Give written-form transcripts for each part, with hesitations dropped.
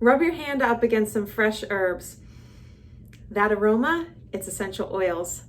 Rub your hand up against some fresh herbs. That aroma, it's essential oils.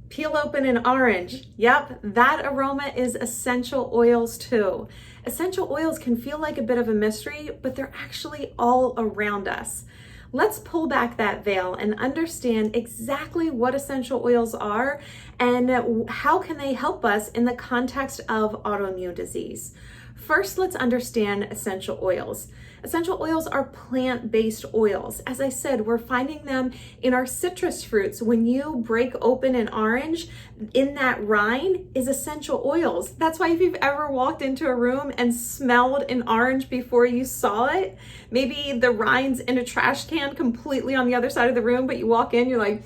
Peel open an orange. Yep, that aroma is essential oils too. Essential oils can feel like a bit of a mystery, but they're actually all around us. Let's pull back that veil and understand exactly what essential oils are and how can they help us in the context of autoimmune disease. First, let's understand essential oils. Essential oils are plant-based oils. As I said, we're finding them in our citrus fruits. When you break open an orange, in that rind is essential oils. That's why if you've ever walked into a room and smelled an orange before you saw it, maybe the rind's in a trash can completely on the other side of the room, but you walk in, you're like,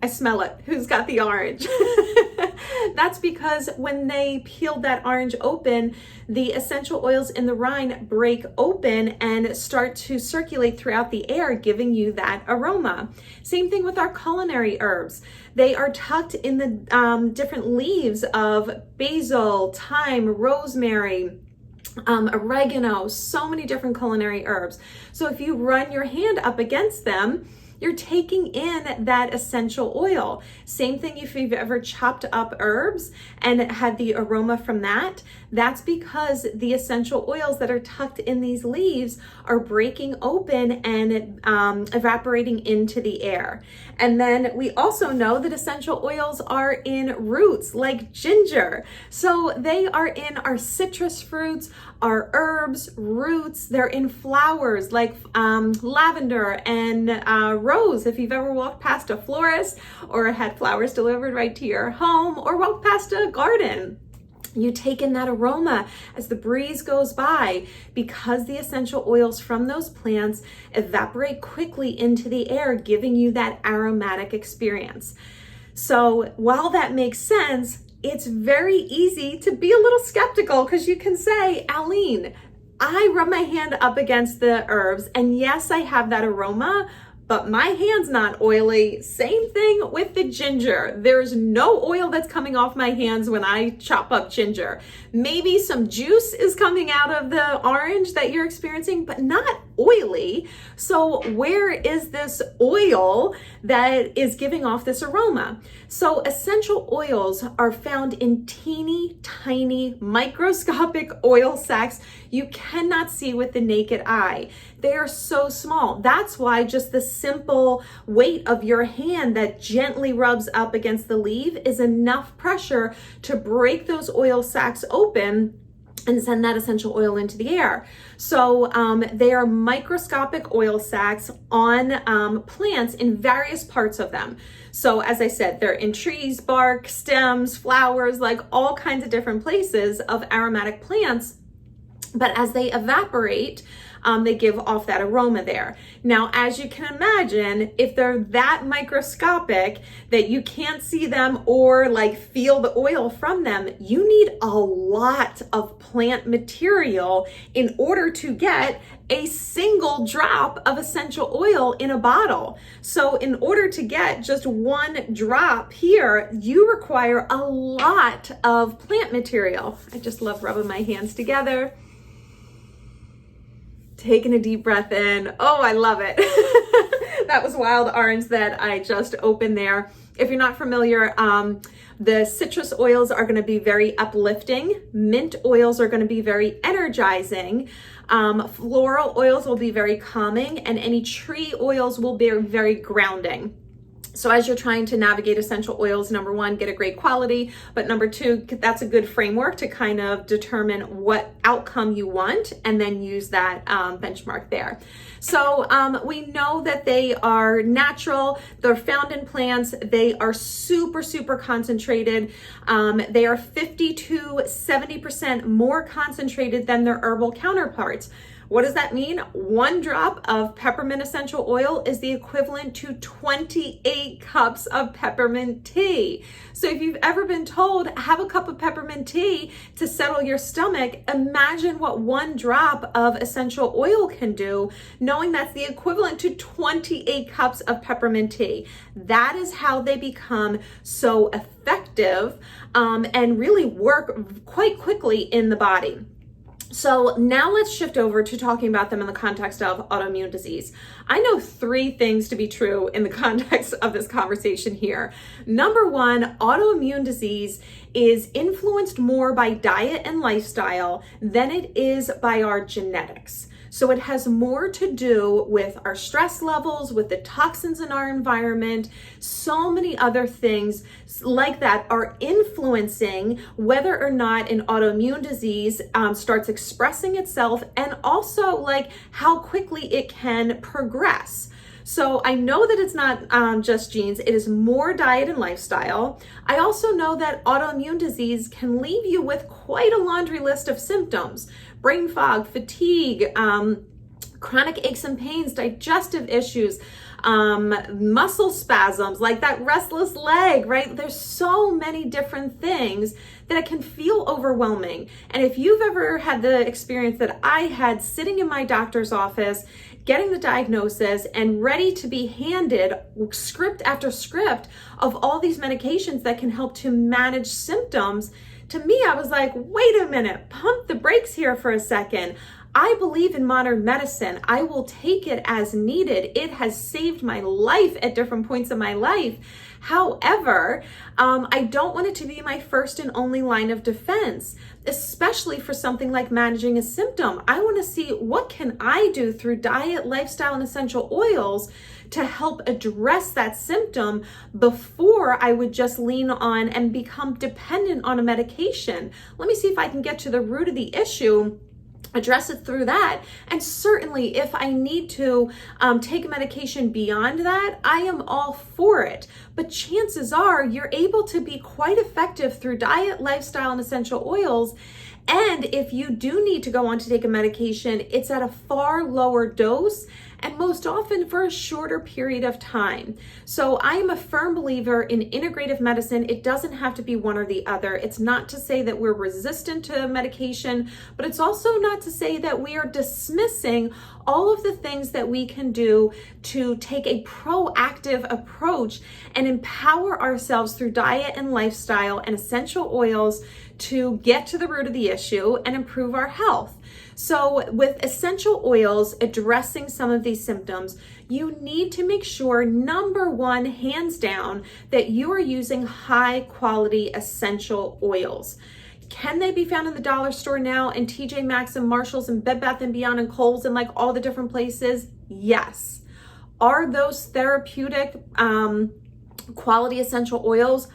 I smell it. Who's got the orange? That's because when they peeled that orange open, the essential oils in the rind break open and start to circulate throughout the air, giving you that aroma. Same thing with our culinary herbs. They are tucked in the different leaves of basil, thyme, rosemary, oregano, so many different culinary herbs. So if you run your hand up against them, you're taking in that essential oil. Same thing if you've ever chopped up herbs and had the aroma from that. That's because the essential oils that are tucked in these leaves are breaking open and evaporating into the air. And then we also know that essential oils are in roots like ginger. So they are in our citrus fruits, our herbs, roots. They're in flowers like lavender and rose. If you've ever walked past a florist or had flowers delivered right to your home or walked past a garden, you take in that aroma as the breeze goes by because the essential oils from those plants evaporate quickly into the air, giving you that aromatic experience. So while that makes sense, it's very easy to be a little skeptical because you can say, Aline, I rub my hand up against the herbs and yes, I have that aroma, but my hand's not oily. Same thing with the ginger. There's no oil that's coming off my hands when I chop up ginger. Maybe some juice is coming out of the orange that you're experiencing, but not oily. So where is this oil that is giving off this aroma? So essential oils are found in teeny tiny microscopic oil sacs you cannot see with the naked eye. They are so small. That's why just the simple weight of your hand that gently rubs up against the leaf is enough pressure to break those oil sacs open and send that essential oil into the air. So they are microscopic oil sacs on plants in various parts of them. So as I said, they're in trees, bark, stems, flowers, like all kinds of different places of aromatic plants. But as they evaporate, they give off that aroma there. Now, as you can imagine, if they're that microscopic that you can't see them or like feel the oil from them, you need a lot of plant material in order to get a single drop of essential oil in a bottle. So in order to get just one drop here, you require a lot of plant material. I just love rubbing my hands together. Taking a deep breath in. Oh, I love it. That was wild orange that I just opened there. If you're not familiar, the citrus oils are going to be very uplifting. Mint oils are going to be very energizing. Floral oils will be very calming, and any tree oils will be very grounding. So as you're trying to navigate essential oils, number one, get a great quality, but number two, that's a good framework to kind of determine what outcome you want and then use that benchmark there. So we know that they are natural, they're found in plants, they are super, super concentrated. They are 50 to 70% more concentrated than their herbal counterparts. What does that mean? 1 drop of peppermint essential oil is the equivalent to 28 cups of peppermint tea. So if you've ever been told, have a cup of peppermint tea to settle your stomach, imagine what 1 drop of essential oil can do, knowing that's the equivalent to 28 cups of peppermint tea. That is how they become so effective and really work quite quickly in the body. So now let's shift over to talking about them in the context of autoimmune disease. I know 3 things to be true in the context of this conversation here. Number 1, autoimmune disease is influenced more by diet and lifestyle than it is by our genetics. So it has more to do with our stress levels, with the toxins in our environment, so many other things like that are influencing whether or not an autoimmune disease starts expressing itself, and also like how quickly it can progress. So I know that it's not just genes, it is more diet and lifestyle. I also know that autoimmune disease can leave you with quite a laundry list of symptoms: brain fog, fatigue, chronic aches and pains, digestive issues, muscle spasms, like that restless leg, right? There's so many different things that it can feel overwhelming. And if you've ever had the experience that I had sitting in my doctor's office, getting the diagnosis and ready to be handed script after script of all these medications that can help to manage symptoms, to me, I was like, wait a minute, pump the brakes here for a second. I believe in modern medicine. I will take it as needed. It has saved my life at different points in my life. However, I don't want it to be my first and only line of defense, especially for something like managing a symptom. I want to see what can I do through diet, lifestyle, and essential oils to help address that symptom before I would just lean on and become dependent on a medication. Let me see if I can get to the root of the issue, address it through that. And certainly if I need to take a medication beyond that, I am all for it. But chances are you're able to be quite effective through diet, lifestyle, and essential oils. And if you do need to go on to take a medication, it's at a far lower dose, and most often for a shorter period of time. So I am a firm believer in integrative medicine. It doesn't have to be one or the other. It's not to say that we're resistant to medication, but it's also not to say that we are dismissing all of the things that we can do to take a proactive approach and empower ourselves through diet and lifestyle and essential oils to get to the root of the issue and improve our health. So with essential oils addressing some of these symptoms, you need to make sure, number 1, hands down, that you are using high quality essential oils. Can they be found in the dollar store now, and TJ Maxx and Marshalls and Bed Bath & Beyond and Kohl's and like all the different places? Yes. Are those therapeutic quality essential oils?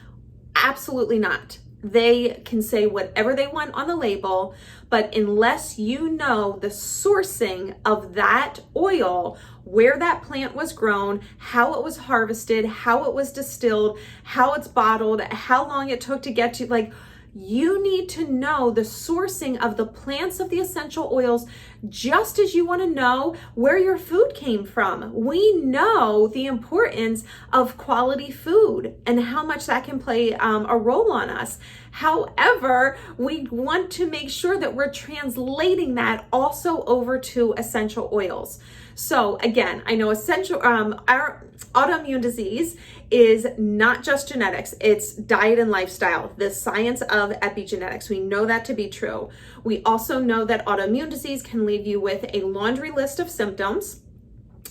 Absolutely not. They can say whatever they want on the label, but unless you know the sourcing of that oil, where that plant was grown, how it was harvested, how it was distilled, how it's bottled, how long it took to get to, like, you need to know the sourcing of the plants of the essential oils, just as you want to know where your food came from. We know the importance of quality food and how much that can play a role on us. However, we want to make sure that we're translating that also over to essential oils. So again, I know our autoimmune disease is not just genetics, it's diet and lifestyle, the science of epigenetics. We know that to be true. We also know that autoimmune disease can leave you with a laundry list of symptoms,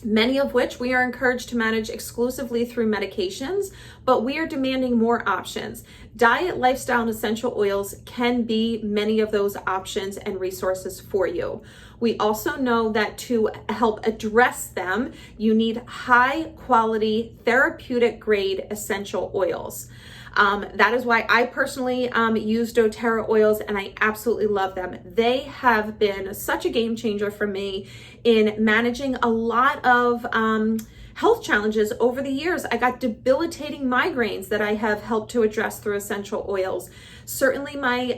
many of which we are encouraged to manage exclusively through medications, but we are demanding more options. Diet, lifestyle, and essential oils can be many of those options and resources for you. We also know that to help address them, you need high quality, therapeutic grade essential oils. That is why I personally use doTERRA oils, and I absolutely love them. They have been such a game changer for me in managing a lot of health challenges over the years. I got debilitating migraines that I have helped to address through essential oils. Certainly my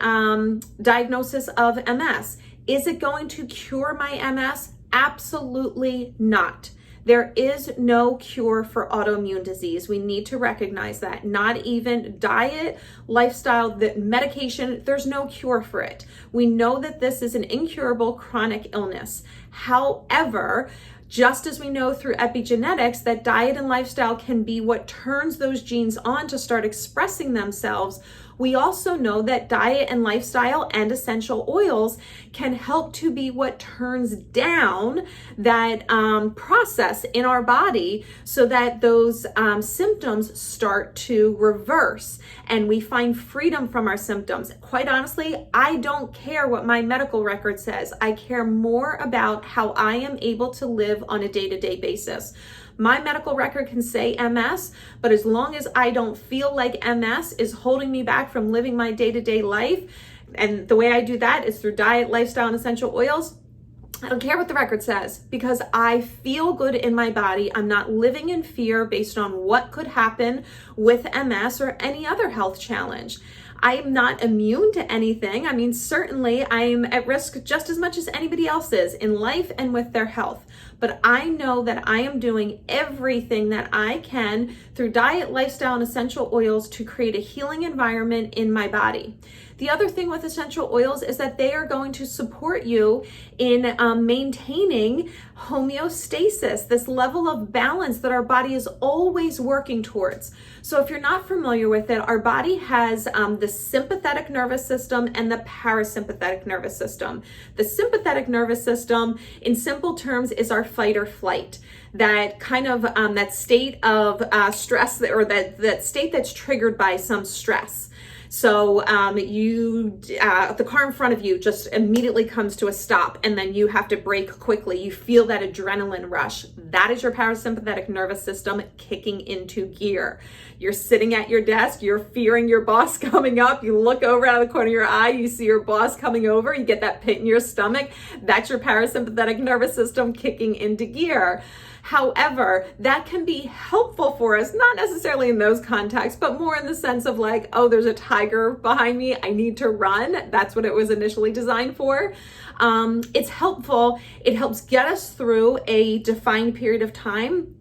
diagnosis of MS. Is it going to cure my MS? Absolutely not. There is no cure for autoimmune disease. We need to recognize that. Not even diet, lifestyle, the medication, there's no cure for it. We know that this is an incurable chronic illness. However, just as we know through epigenetics that diet and lifestyle can be what turns those genes on to start expressing themselves, We also know that diet and lifestyle and essential oils can help to be what turns down that process in our body so that those symptoms start to reverse and we find freedom from our symptoms. Quite honestly, I don't care what my medical record says. I care more about how I am able to live on a day-to-day basis. My medical record can say MS, but as long as I don't feel like MS is holding me back from living my day-to-day life, and the way I do that is through diet, lifestyle, and essential oils, I don't care what the record says because I feel good in my body. I'm not living in fear based on what could happen with MS or any other health challenge. I'm not immune to anything. I mean, certainly I'm at risk just as much as anybody else is in life and with their health. But I know that I am doing everything that I can through diet, lifestyle, and essential oils to create a healing environment in my body. The other thing with essential oils is that they are going to support you in maintaining homeostasis, this level of balance that our body is always working towards. So if you're not familiar with it, our body has the sympathetic nervous system and the parasympathetic nervous system. The sympathetic nervous system, in simple terms, is our fight or flight. That kind of that state of stress or that state that's triggered by some stress. So the car in front of you just immediately comes to a stop and then you have to brake quickly. You feel that adrenaline rush. That is your parasympathetic nervous system kicking into gear. You're sitting at your desk, you're fearing your boss coming up. You look over out of the corner of your eye, you see your boss coming over, you get that pit in your stomach. That's your parasympathetic nervous system kicking into gear. However, that can be helpful for us, not necessarily in those contexts, but more in the sense of like, oh, there's a tiger behind me, I need to run. That's what it was initially designed for. It's helpful. It helps get us through a defined period of time.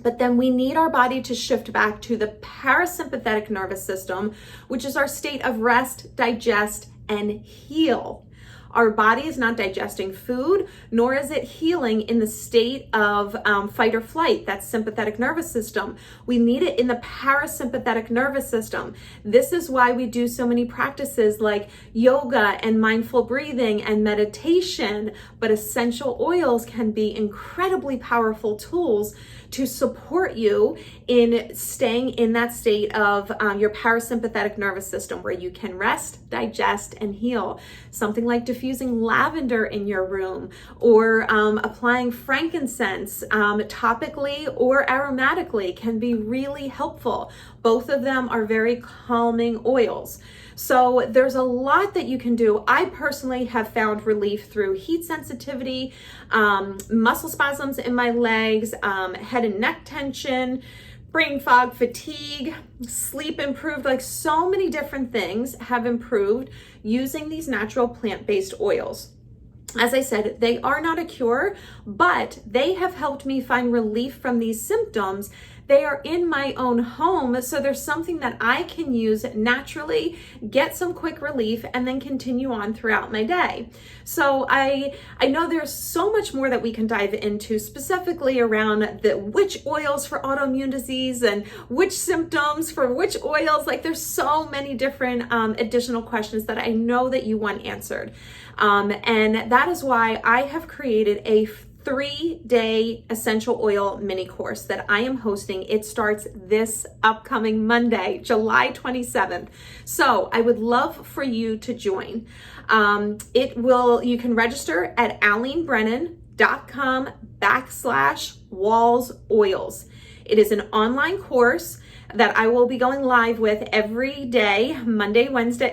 But then we need our body to shift back to the parasympathetic nervous system, which is our state of rest, digest, and heal. Our body is not digesting food, nor is it healing in the state of fight or flight, that sympathetic nervous system. We need it in the parasympathetic nervous system. This is why we do so many practices like yoga and mindful breathing and meditation, but essential oils can be incredibly powerful tools to support you in staying in that state of your parasympathetic nervous system where you can rest, digest, and heal. Something like diffusing lavender in your room or applying frankincense topically or aromatically can be really helpful. Both of them are very calming oils. So there's a lot that you can do. I personally have found relief through heat sensitivity, muscle spasms in my legs, head and neck tension, brain fog, fatigue, sleep improved, like so many different things have improved using these natural plant-based oils. As I said, they are not a cure, but they have helped me find relief from these symptoms. They are in my own home, so there's something that I can use naturally, get some quick relief, and then continue on throughout my day. So I know there's so much more that we can dive into specifically around which oils for autoimmune disease and which symptoms for which oils. Like there's so many different additional questions that I know that you want answered. And that is why I have created a 3-day essential oil mini course that I am hosting. It starts this upcoming Monday, July 27th. So I would love for you to join. You can register at alleenbrennan.com/Walls Oils. It is an online course that I will be going live with every day, Monday, Tuesday,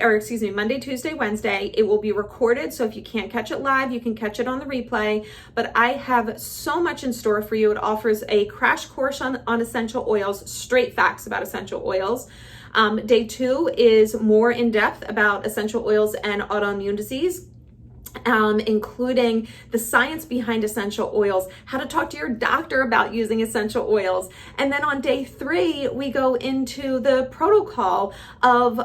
Wednesday. It will be recorded, so if you can't catch it live, you can catch it on the replay. But I have so much in store for you. It offers a crash course on essential oils, straight facts about essential oils. Day 2 is more in depth about essential oils and autoimmune disease. Including the science behind essential oils, how to talk to your doctor about using essential oils. And then on day 3, we go into the protocol of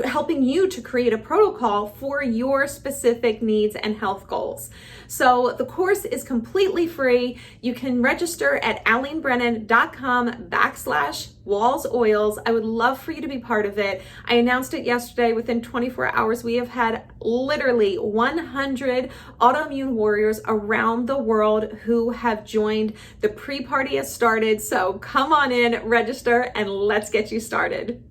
helping you to create a protocol for your specific needs and health goals. So the course is completely free. You can register at alleenbrennan.com/Walls Oils. I would love for you to be part of it. I announced it yesterday. Within 24 hours, we have had literally 100 autoimmune warriors around the world who have joined. The pre-party has started. So come on in, register, and let's get you started.